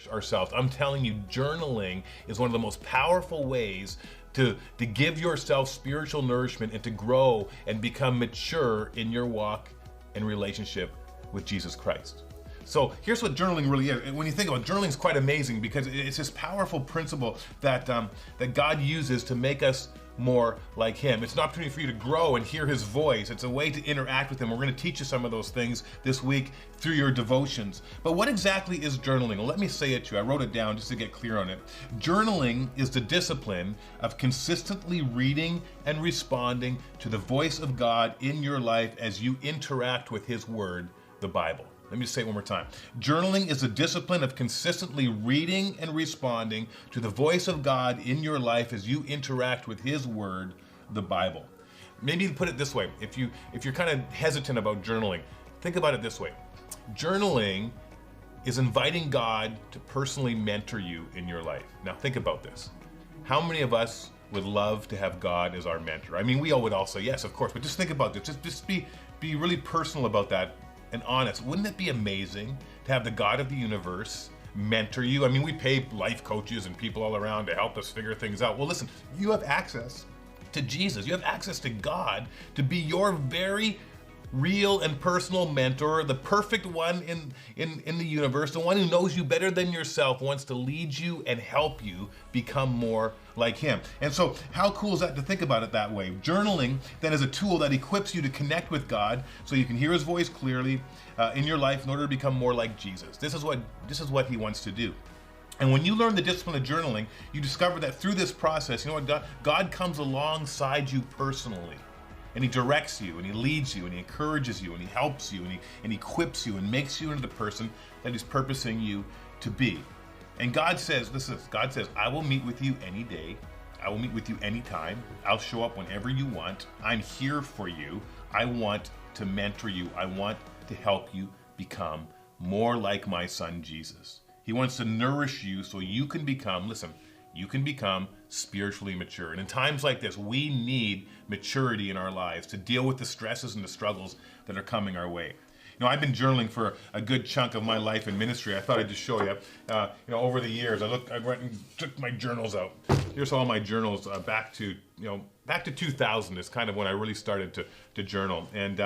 ourselves. I'm telling you, journaling is one of the most powerful ways to give yourself spiritual nourishment and to grow and become mature in your walk and relationship with Jesus Christ. So here's what journaling really is. And when you think about it, journaling is quite amazing because it's this powerful principle that God uses to make us more like Him. It's an opportunity for you to grow and hear His voice. It's a way to interact with Him. We're going to teach you some of those things this week through your devotions. But what exactly is journaling? Well, let me say it to you. I wrote it down just to get clear on it. Journaling is the discipline of consistently reading and responding to the voice of God in your life as you interact with His Word, the Bible. Let me just say it one more time. Journaling is a discipline of consistently reading and responding to the voice of God in your life as you interact with His Word, the Bible. Maybe put it this way. If you're kind of hesitant about journaling, think about it this way. Journaling is inviting God to personally mentor you in your life. Now think about this. How many of us would love to have God as our mentor? I mean, we all would all say yes, of course, but just think about this. Just be really personal about that and honest. Wouldn't it be amazing to have the God of the universe mentor you? I mean, we pay life coaches and people all around to help us figure things out. Well, listen, you have access to Jesus. You have access to God to be your very real and personal mentor, the perfect one in the universe, the one who knows you better than yourself, wants to lead you and help you become more like Him. And so how cool is that to think about it that way? Journaling then is a tool that equips you to connect with God so you can hear His voice clearly in your life in order to become more like Jesus. This is what He wants to do. And when you learn the discipline of journaling, you discover that through this process, you know what, God comes alongside you personally. And He directs you, and He leads you, and He encourages you, and He helps you, and He equips you, and makes you into the person that He's purposing you to be. And God says, God says, I will meet with you any day. I will meet with you anytime. I'll show up whenever you want. I'm here for you. I want to mentor you. I want to help you become more like my Son, Jesus. He wants to nourish you so you can become, listen, you can become spiritually mature. And in times like this, we need maturity in our lives to deal with the stresses and the struggles that are coming our way. You know, I've been journaling for a good chunk of my life in ministry. I thought I'd just show you. Over the years, I went and took my journals out. Here's all my journals back to 2000 is kind of when I really started to journal. And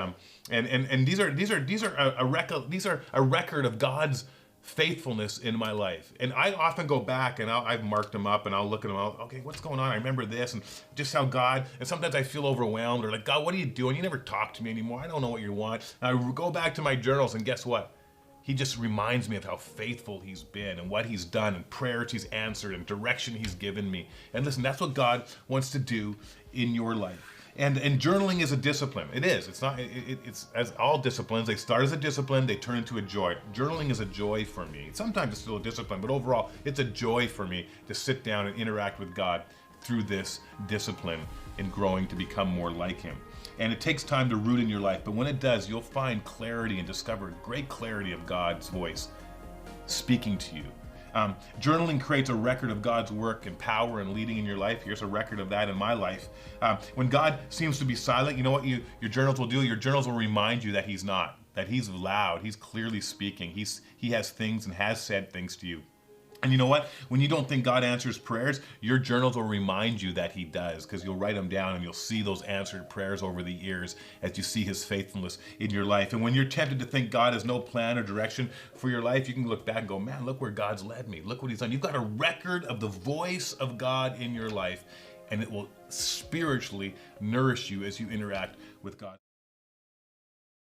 these are a record of God's faithfulness in my life. And I often go back and I've marked them up and I'll look at them out. Okay, what's going on? I remember this and just how God, and sometimes I feel overwhelmed or like, God, what are you doing? You never talk to me anymore. I don't know what you want. And I go back to my journals and guess what? He just reminds me of how faithful He's been and what He's done and prayers He's answered and direction He's given me. And listen, that's what God wants to do in your life. And journaling is a discipline. It is. It's not. It's as all disciplines. They start as a discipline. They turn into a joy. Journaling is a joy for me. Sometimes it's still a discipline, but overall, it's a joy for me to sit down and interact with God through this discipline in growing to become more like Him. And it takes time to root in your life, but when it does, you'll find clarity and discover great clarity of God's voice speaking to you. Journaling creates a record of God's work and power and leading in your life. Here's a record of that in my life. When God seems to be silent, you know what your journals will do? Your journals will remind you that He's not, that He's loud, He's clearly speaking. He has things and has said things to you. And you know what? When you don't think God answers prayers, your journals will remind you that He does, because you'll write them down and you'll see those answered prayers over the years as you see His faithfulness in your life. And when you're tempted to think God has no plan or direction for your life, you can look back and go, man, look where God's led me. Look what He's done. You've got a record of the voice of God in your life, and it will spiritually nourish you as you interact with God.